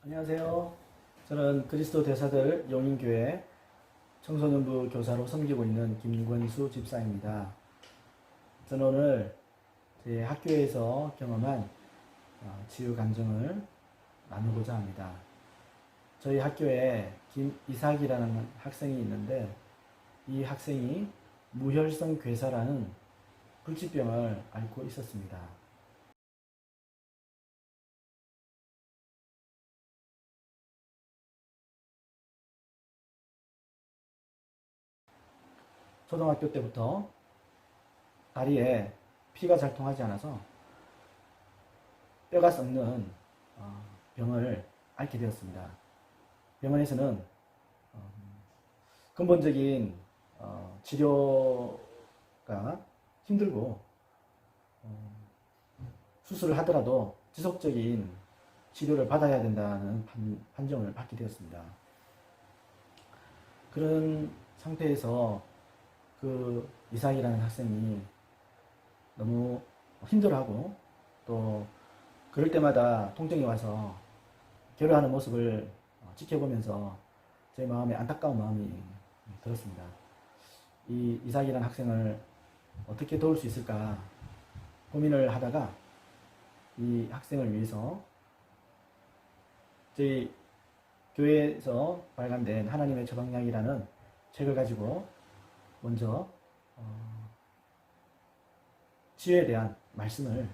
안녕하세요. 저는 그리스도 대사들 용인교회 청소년부 교사로 섬기고 있는 김권수 집사입니다. 저는 오늘 제 학교에서 경험한 치유 감정을 나누고자 합니다. 저희 학교에 김이삭이라는 학생이 있는데 이 학생이 무혈성 괴사라는 불치병을 앓고 있었습니다. 초등학교 때부터 다리에 피가 잘 통하지 않아서 뼈가 썩는 병을 앓게 되었습니다. 병원에서는 근본적인 치료가 힘들고 수술을 하더라도 지속적인 치료를 받아야 된다는 판정을 받게 되었습니다. 그런 상태에서 그 이삭이라는 학생이 너무 힘들어하고 또 그럴 때마다 통증이 와서 괴로워하는 모습을 지켜보면서 제 마음에 안타까운 마음이 들었습니다. 이 이삭이라는 학생을 어떻게 도울 수 있을까 고민을 하다가 이 학생을 위해서 저희 교회에서 발간된 하나님의 처방약이라는 책을 가지고 먼저 치유에 대한 말씀을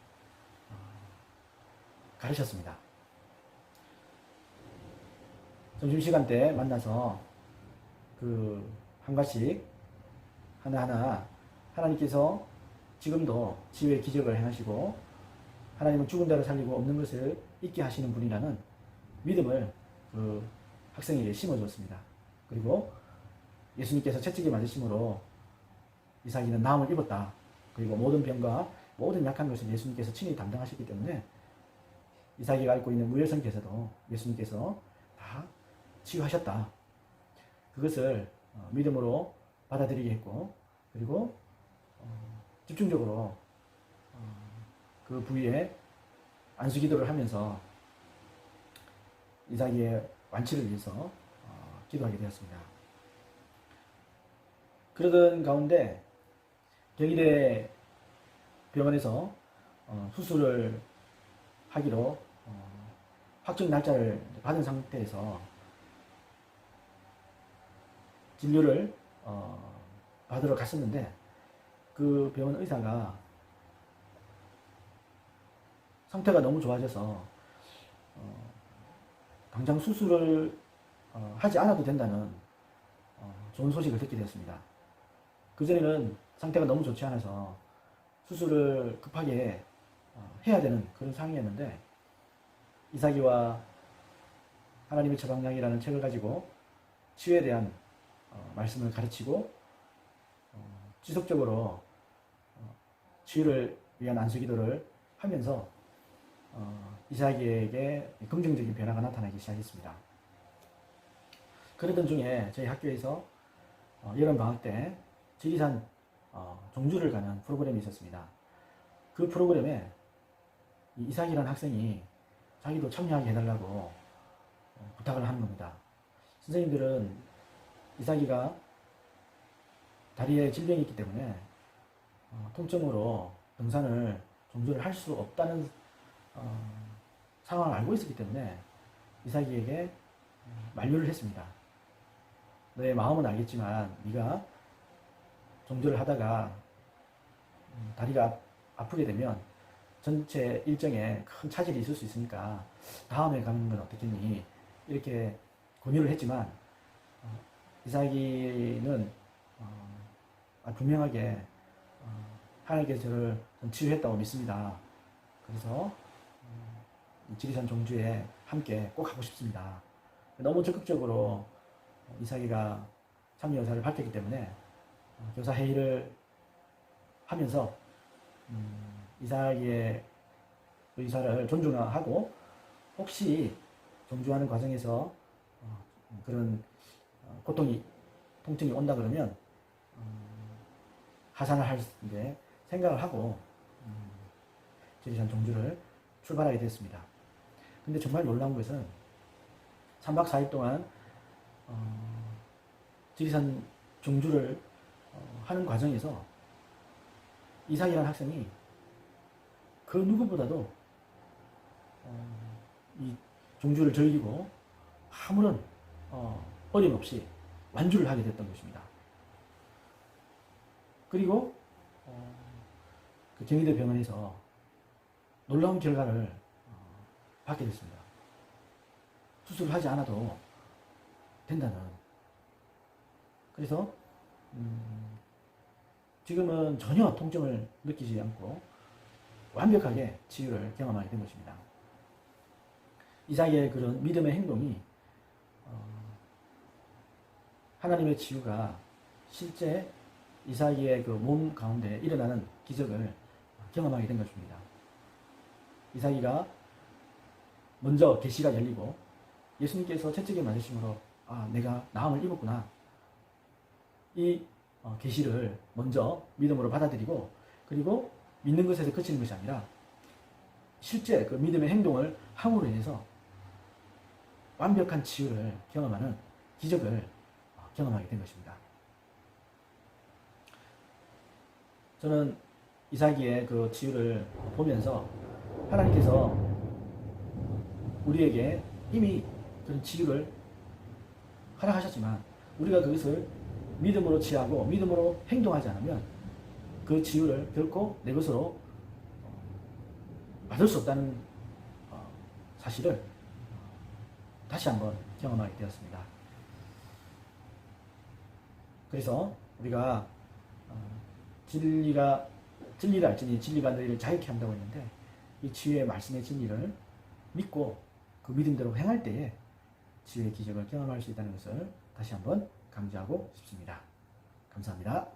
가르쳤습니다. 점심시간 때 만나서 한 가지 하나하나 하나님께서 지금도 치유의 기적을 행하시고 하나님은 죽은 자를 살리고 없는 것을 잊게 하시는 분이라는 믿음을 그 학생에게 심어주었습니다. 그리고 예수님께서 채찍에 맞으심으로 이삭이는 나음을 입었다. 그리고 모든 병과 모든 약한 것을 예수님께서 친히 담당하셨기 때문에 이삭이가 앓고 있는 무혈성 괴사도 예수님께서 다 치유하셨다. 그것을 믿음으로 받아들이게 했고, 그리고 집중적으로 그 부위에 안수기도를 하면서 이삭이의 완치를 위해서 기도하게 되었습니다. 그러던 가운데 경희대 병원에서 수술을 하기로 확정 날짜를 받은 상태에서 진료를 받으러 갔었는데 그 병원 의사가 상태가 너무 좋아져서 당장 수술을 하지 않아도 된다는 좋은 소식을 듣게 되었습니다. 그전에는 상태가 너무 좋지 않아서 수술을 급하게 해야 되는 그런 상황이었는데 이삭이와 하나님의 처방약이라는 책을 가지고 치유에 대한 말씀을 가르치고 지속적으로 치유를 위한 안수기도를 하면서 이삭이에게 긍정적인 변화가 나타나기 시작했습니다. 그러던 중에 저희 학교에서 여름방학 때 지리산 종주를 가는 프로그램이 있었습니다. 그 프로그램에 이삭이라는 학생이 자기도 참여하게 해달라고 부탁을 하는 겁니다. 선생님들은 이삭이가 다리에 질병이 있기 때문에 통증으로 등산을 종주를 할 수 없다는 상황을 알고 있었기 때문에 이삭이에게 만류를 했습니다. 너의 마음은 알겠지만 네가 종주를 하다가 다리가 아프게 되면 전체 일정에 큰 차질이 있을 수 있으니까 다음에 가는 건 어떻겠니? 이렇게 권유를 했지만 이삭이는 분명하게 하나님께서 저를 치유했다고 믿습니다. 그래서 지리산 종주에 함께 꼭 가고 싶습니다. 너무 적극적으로 이삭이가 참여 의사를 밝혔기 때문에 교사 회의를 하면서 이삭이의 의사를 존중하고 혹시 종주하는 과정에서 그런 통증이 온다 그러면 하산을 할 생각을 하고 지리산 종주를 출발하게 됐습니다. 근데 정말 놀라운 것은 3박 4일 동안 지리산 종주를 하는 과정에서 이삭이라는 학생이 그 누구보다도 이 종주를 즐기고 아무런 어림없이 완주를 하게 됐던 것입니다. 그리고 그 경희대 병원에서 놀라운 결과를 받게 됐습니다. 수술을 하지 않아도 된다는. 그래서 지금은 전혀 통증을 느끼지 않고 완벽하게 치유를 경험하게 된 것입니다. 이삭의 그런 믿음의 행동이 하나님의 치유가 실제 이삭의 그 몸 가운데 일어나는 기적을 경험하게 된 것입니다. 이삭이가 먼저 계시가 열리고 예수님께서 채찍에 맞으심으로 내가 나음을 입었구나. 이 계시를 먼저 믿음으로 받아들이고 그리고 믿는 것에서 그치는 것이 아니라 실제 그 믿음의 행동을 함으로 인해서 완벽한 치유를 경험하는 기적을 경험하게 된 것입니다. 저는 이삭이의 그 치유를 보면서 하나님께서 우리에게 이미 그런 치유를 허락하셨지만 우리가 그것을 믿음으로 취하고 믿음으로 행동하지 않으면 그 치유를 결코 내 것으로 받을 수 없다는 사실을 다시 한번 경험하게 되었습니다. 그래서 우리가 진리를 알지니 진리가 너희를 자유케 한다고 했는데 이 치유의 말씀의 진리를 믿고 그 믿음대로 행할 때에 치유의 기적을 경험할 수 있다는 것을 다시 한번 강조하고 싶습니다. 감사합니다.